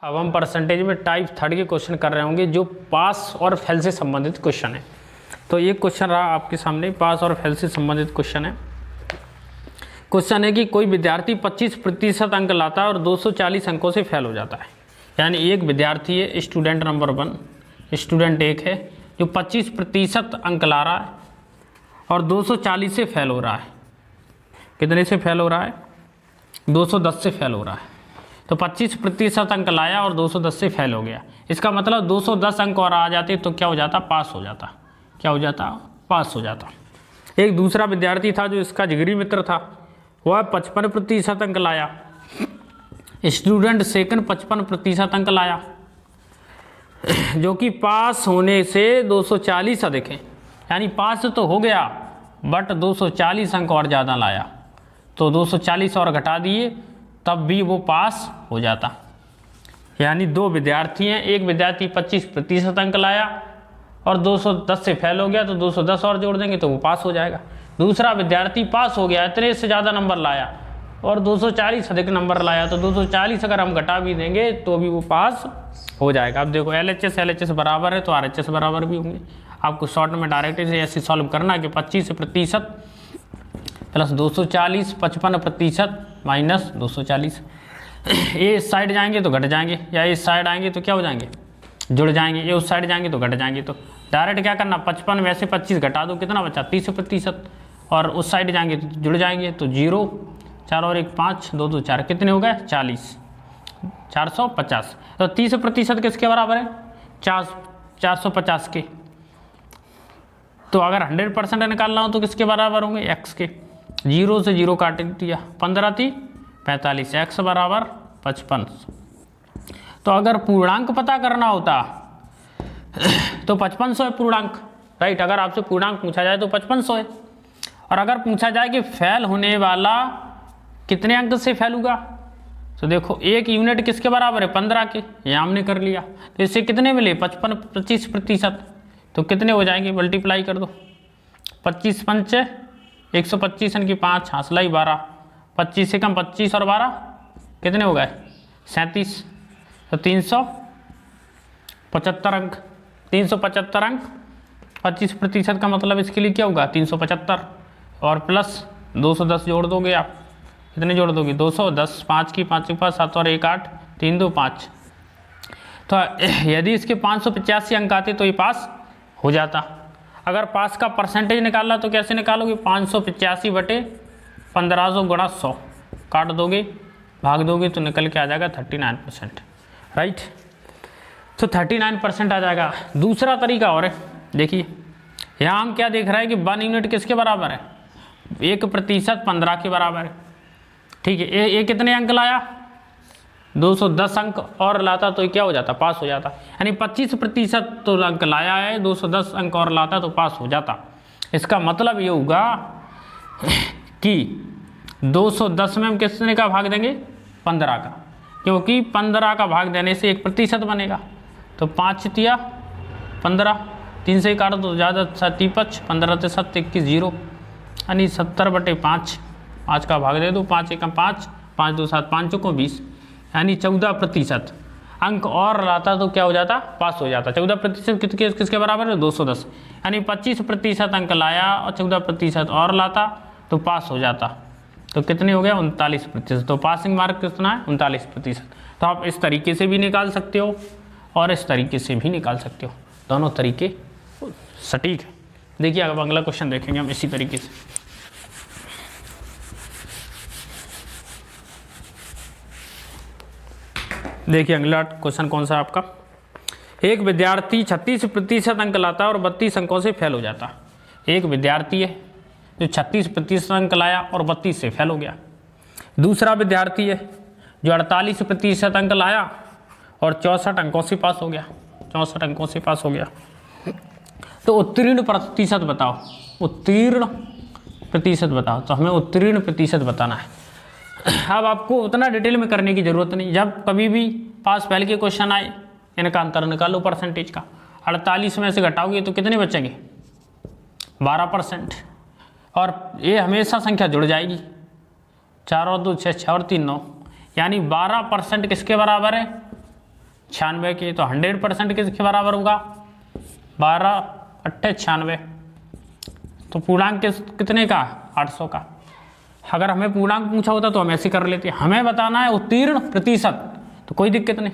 अब हम परसेंटेज में टाइप थर्ड के क्वेश्चन कर रहे होंगे जो पास और फेल से संबंधित क्वेश्चन है। तो ये क्वेश्चन रहा आपके सामने, पास और फेल से संबंधित क्वेश्चन है। क्वेश्चन है कि कोई विद्यार्थी 25% अंक लाता है और 240 अंकों से फेल हो जाता है। यानी एक विद्यार्थी है, स्टूडेंट नंबर 1, स्टूडेंट 1 है जो 25% अंक ला रहा है और 240 से फेल हो रहा है। कितने से फेल हो रहा है? 210 से फेल हो रहा है। तो 25% अंक लाया और 210 से फेल हो गया। इसका मतलब 210 अंक और आ जाते तो क्या हो जाता? पास हो जाता। क्या हो जाता? पास हो जाता। एक दूसरा विद्यार्थी था जो इसका जिगरी मित्र था, वह 55% अंक लाया। स्टूडेंट सेकंड 55% अंक लाया, जो कि पास होने से 240 अधिक है। यानी पास तो हो गया बट 240 अंक और ज़्यादा लाया, तो 240 और घटा दिए तब भी वो पास हो जाता। यानी दो विद्यार्थी हैं, एक विद्यार्थी 25% अंक लाया और 210 से फेल हो गया, तो 210 और जोड़ देंगे तो वो पास हो जाएगा। दूसरा विद्यार्थी पास हो गया, इतने से ज़्यादा नंबर लाया और 240 अधिक नंबर लाया, तो 240 अगर हम घटा भी देंगे तो भी वो पास हो जाएगा। अब देखो LHS बराबर है तो RHS बराबर भी होंगे। आपको शॉर्ट में डायरेक्ट ऐसे सॉल्व करना है कि 25% प्लस 240, 55% माइनस 240। ये इस साइड जाएंगे तो घट जाएंगे, या इस साइड आएंगे तो क्या हो जाएंगे? जुड़ जाएंगे। ये उस साइड जाएंगे तो घट जाएंगे। तो डायरेक्ट क्या करना? 55 में से 25 घटा दो, कितना बचा? 30%। और उस साइड जाएंगे तो जुड़ जाएंगे, तो 0, 4 और 1 5, 2 2 4, कितने हो गए? 40, 450। तो 30% किसके बराबर है? 450 के। तो अगर 100% निकालना हो तो किसके बराबर होंगे? x के। 0 से 0 काट दिया, 15 थी 45, x बराबर 55। तो अगर पूर्णांक पता करना होता तो 5500 है पूर्णांक, राइट। अगर आपसे पूर्णांक पूछा जाए तो 5500 है। और अगर पूछा जाए कि फेल होने वाला कितने अंक से फेल होगा, तो देखो एक यूनिट किसके बराबर है? 15 के। ये हमने कर लिया, तो इससे कितने मिले? 25%। तो कितने हो जाएंगे? मल्टीप्लाई कर दो। 25 पंच 125 की 5 हासला ही 12, 25 से कम 25 और 12 कितने हो गए? 37। तो 375 अंक। 375 अंक 25% का मतलब इसके लिए क्या होगा? 375 और प्लस 210 जोड़ दोगे आप। कितने जोड़ दोगे? 210, 5 की 5 के पास 7 और 1 8, 3 2 5। तो यदि इसके 585 अंक आते तो ये पास हो जाता। अगर पास का परसेंटेज निकालना तो कैसे निकालोगे? 585 बटे 1500 गुणा 100 काट दोगे, भाग दोगे तो निकल के आ जाएगा 39%, राइट। तो 39% आ जाएगा। दूसरा तरीका और है, देखिए यहाँ हम क्या देख रहे हैं कि 1 यूनिट किसके बराबर है? 1% 15 के बराबर है, ठीक है। ये कितने अंक लाया? 210 अंक और लाता तो क्या हो जाता? पास हो जाता। यानी 25% तो अंक लाया है, 210 अंक और लाता तो पास हो जाता। इसका मतलब ये होगा कि 210 में हम कितने का भाग देंगे? 15 का, क्योंकि 15 का भाग देने से 1% बनेगा। तो 5 तिया 15, 3 से काटो तो ज़्यादा 7 15 से 7 21 0, यानी 70 बटे 5। 5 का भाग दे दो, 5 1 5, 5 2 7, 5 को 20, यानी 14% अंक और लाता तो क्या हो जाता? पास हो जाता। 14% किसके बराबर है? 210। यानी 25% अंक लाया और 14% और लाता तो पास हो जाता। तो कितने हो गया? 39%। तो पासिंग मार्क कितना है? 39%। तो आप इस तरीके से भी निकाल सकते हो और इस तरीके से भी निकाल सकते हो, दोनों तरीके सटीक है। देखिए अब अगला क्वेश्चन देखेंगे हम इसी तरीके से। देखिए अगला क्वेश्चन कौन सा है आपका? एक विद्यार्थी 36% अंक लाता है और 32 अंकों से फेल हो जाता। एक विद्यार्थी है जो 36% अंक लाया और 32 से फेल हो गया। दूसरा विद्यार्थी है जो 48% अंक लाया और 64 अंकों से पास हो गया। 64 अंकों से पास हो गया। तो उत्तीर्ण प्रतिशत बताओ। उत्तीर्ण प्रतिशत बताओ। तो हमें उत्तीर्ण प्रतिशत बताना है। अब आपको उतना डिटेल में करने की ज़रूरत नहीं। जब कभी भी पास फेल के क्वेश्चन आए, इनका अंतर निकालो परसेंटेज का। 48 में से घटाओगे तो कितने बचेंगे? 12%। और ये हमेशा संख्या जुड़ जाएगी। 4 और 2 6, 6 और 3 9, यानी 12% किसके बराबर है? 96 के, तो 100% किसके बराबर होगा 12 अट्ठे 96। तो पूर्णांक कितने का 800 का। अगर हमें पूर्णांक पूछा होता तो हम ऐसे कर लेते। हमें बताना है उत्तीर्ण प्रतिशत, तो कोई दिक्कत नहीं।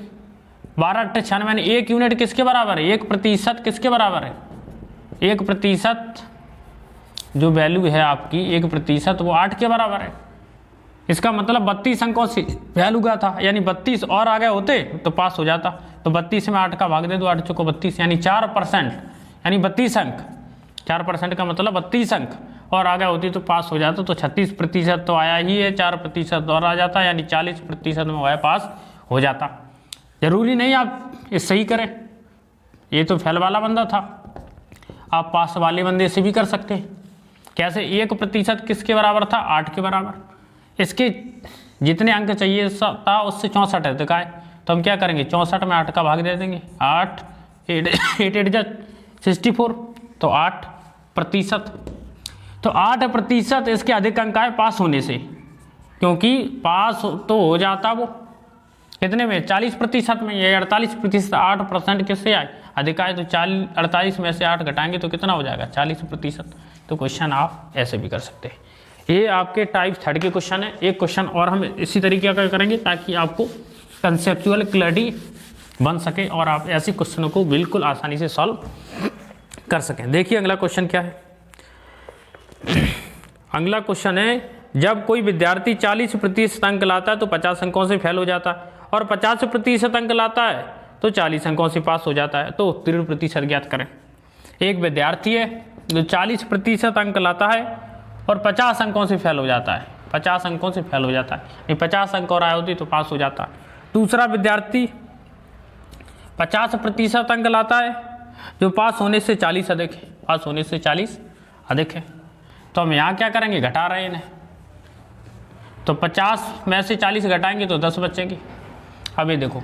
12 अट्ठे 96 यानी 1 यूनिट किसके बराबर है 1% किसके बराबर है 1% जो वैल्यू है आपकी 1% वो 8 के बराबर है। इसका मतलब 32 अंकों से वैल्यू का था, यानी 32 और आगे होते तो पास हो जाता। तो 32 में 8 का भाग दे दो, 8 चौको 32 यानी 4%, यानी 32 अंक। 4% का मतलब 32 अंक और आगे होती तो पास हो जाता। तो 36% तो आया ही है, 4% और आ जाता, यानी 40% में वह पास हो जाता। जरूरी नहीं आप ये सही करें, ये तो फेल वाला बंदा था, आप पास वाले बंदे से भी कर सकते हैं। कैसे 1% किसके बराबर था 8 के बराबर। इसके जितने अंक चाहिए था उससे 64 अधिक आए, तो हम क्या करेंगे 64 में 8 का भाग दे देंगे। 8 8 64, तो 8%। तो 8% इसके अधिक अंक आए पास होने से, क्योंकि पास तो हो जाता वो कितने में 40% में, ये 48%। 8% किससे आए अधिक आए, तो 48 में से 8 घटाएंगे तो कितना हो जाएगा 40%। तो क्वेश्चन आप ऐसे भी कर सकते हैं। ये आपके टाइप 3 के क्वेश्चन है। एक क्वेश्चन और हम इसी तरीके का करेंगे ताकि आपको कंसेप्चुअल क्लैरिटी बन सके और आप ऐसे क्वेश्चनों को बिल्कुल आसानी से सॉल्व कर सकें। देखिए अगला क्वेश्चन क्या है। अगला क्वेश्चन है, जब कोई विद्यार्थी 40% अंक लाता है तो 50 अंकों से फेल हो जाता है, और 50% अंक लाता है तो 40 अंकों से पास हो जाता है। तो उत्तीर्ण प्रतिशत ज्ञात करें। एक विद्यार्थी है जो 40% अंक लाता है और 50 अंकों से फेल हो जाता है। 50 अंकों से फेल हो जाता है, 50 अंक और आए होती तो पास हो जाता। दूसरा विद्यार्थी 50% अंक लाता है जो पास होने से 40 अधिक है, पास होने से 40 अधिक है। तो हम यहाँ क्या करेंगे घटा रहे हैं इन्हें, तो 50 में से 40 घटाएंगे तो 10 बचेंगे। अब ये देखो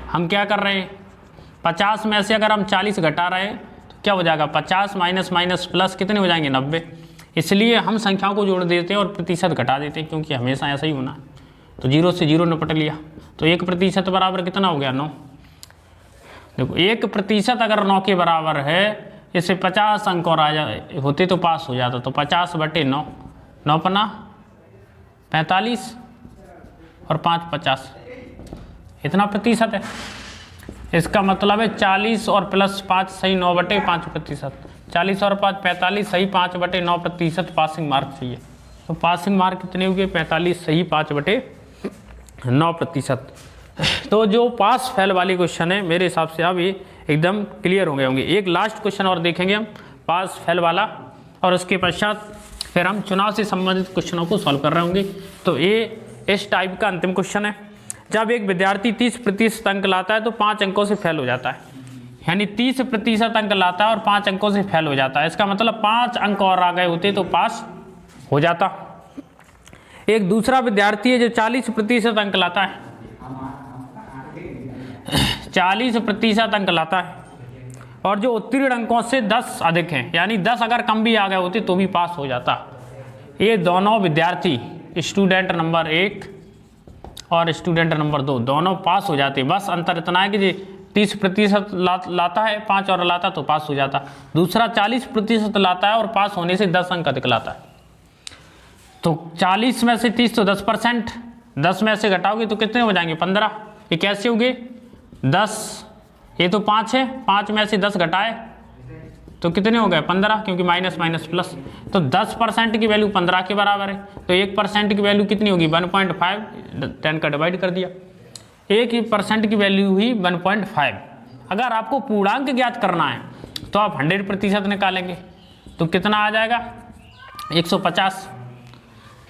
हम क्या कर रहे हैं, 50 में से अगर हम 40 घटा रहे हैं तो क्या हो जाएगा 50 माइनस माइनस प्लस कितने हो जाएंगे 90। इसलिए हम संख्याओं को जोड़ देते हैं और प्रतिशत घटा देते हैं, क्योंकि हमेशा ऐसा ही होना। तो 0 से 0 निपट लिया, तो 1% बराबर कितना हो गया 9। देखो 1% अगर 9 के बराबर है, इससे 50 अंक और आ जाए होते तो पास हो जाता। तो 50/9, 9 पना 45 और 5 50, इतना प्रतिशत है। इसका मतलब है 40 और प्लस 5 सही 9/5%। 40 और 5 45 सही 5/9% पासिंग मार्क चाहिए। तो पासिंग मार्क कितने हो गए 45 सही 5/9%। तो जो पास फेल वाली क्वेश्चन है मेरे हिसाब से अब ये एकदम क्लियर हो गए होंगे। एक लास्ट क्वेश्चन और देखेंगे हम पास फेल वाला, और उसके पश्चात फिर हम चुनाव से संबंधित क्वेश्चनों को सॉल्व कर रहे होंगे। तो ये इस टाइप का अंतिम क्वेश्चन है। जब एक विद्यार्थी 30% अंक लाता है तो 5 अंकों से फेल हो जाता है, यानी 30% अंक लाता है और 5 अंकों से फेल हो जाता है। इसका मतलब 5 अंक और आ गए होते तो पास हो जाता। एक दूसरा विद्यार्थी है जो 40% अंक लाता है, 40% अंक लाता है और जो उत्तीर्ण अंकों से 10 अधिक हैं, यानी 10 अगर कम भी आ गए होते तो भी पास हो जाता। ये दोनों विद्यार्थी स्टूडेंट नंबर 1 और स्टूडेंट नंबर 2 दोनों पास हो जाते। बस अंतर इतना है कि जी 30% लाता है 5 और लाता तो पास हो जाता। दूसरा 40% लाता है और पास होने से 10 अंक अधिक लाता है। तो 40 में से 30 तो 10%, 10 में से घटाओगे तो कितने हो जाएंगे 15। ये कैसे होंगे 10, ये तो 5 है, 5 में से 10 घटाए तो कितने हो गए 15, क्योंकि माइनस माइनस प्लस। तो 10% की वैल्यू 15 के बराबर है, तो 1% की वैल्यू कितनी होगी 1.5, 10 का डिवाइड कर दिया। 1% की वैल्यू हुई 1.5। अगर आपको पूर्णांक ज्ञात करना है तो आप 100% निकालेंगे तो कितना आ जाएगा 150,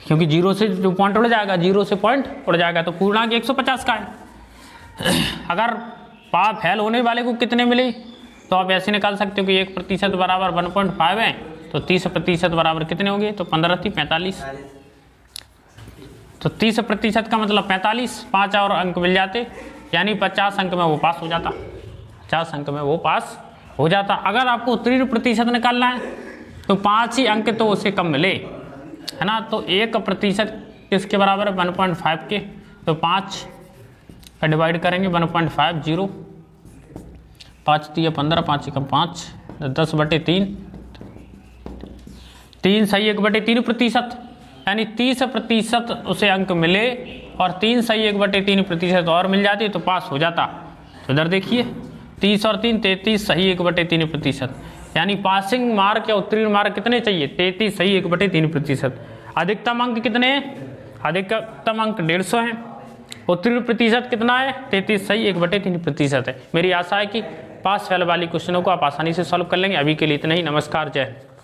क्योंकि 0 से जो पॉइंट उड़ जाएगा 0 से पॉइंट उड़ जाएगा, तो पूर्णांक 150 का है। अगर फेल होने वाले को कितने मिले तो आप ऐसे निकाल सकते हो कि 1% बराबर 1.5 है, तो 30% बराबर कितने होंगे, तो 15 थी 45। तो 30% का मतलब 45, 5 और अंक मिल जाते, यानी 50 अंक में वो पास हो जाता, 50 अंक में वो पास हो जाता। अगर आपको उत्तीर्ण प्रतिशत निकालना है तो 5 ही अंक तो उससे कम मिले, है ना। तो 1% किसके बराबर है 1.5 के, तो 5 डिवाइड करेंगे 1.50, 5 × 15, 5 × 5, 10/3, 3 सही 1/3%, यानी 30% उसे अंक मिले और 3 सही 1/3% और मिल जाती तो पास हो जाता। तो इधर देखिए 30 और 3 33 सही 1/3%, यानी पासिंग मार्क या उत्तीर्ण मार्क कितने चाहिए? 33 सही 1/3%। अधिकतम अंक कितने हैं? अधिकतम अंक 150 हैं। उत्तीर्ण प्रतिशत कितना है? 33 सही 1/3% है। मेरी आशा है कि पास फेल वाली क्वेश्चनों को आप आसानी से सॉल्व कर लेंगे। अभी के लिए इतना ही। नमस्कार, जय हिंद।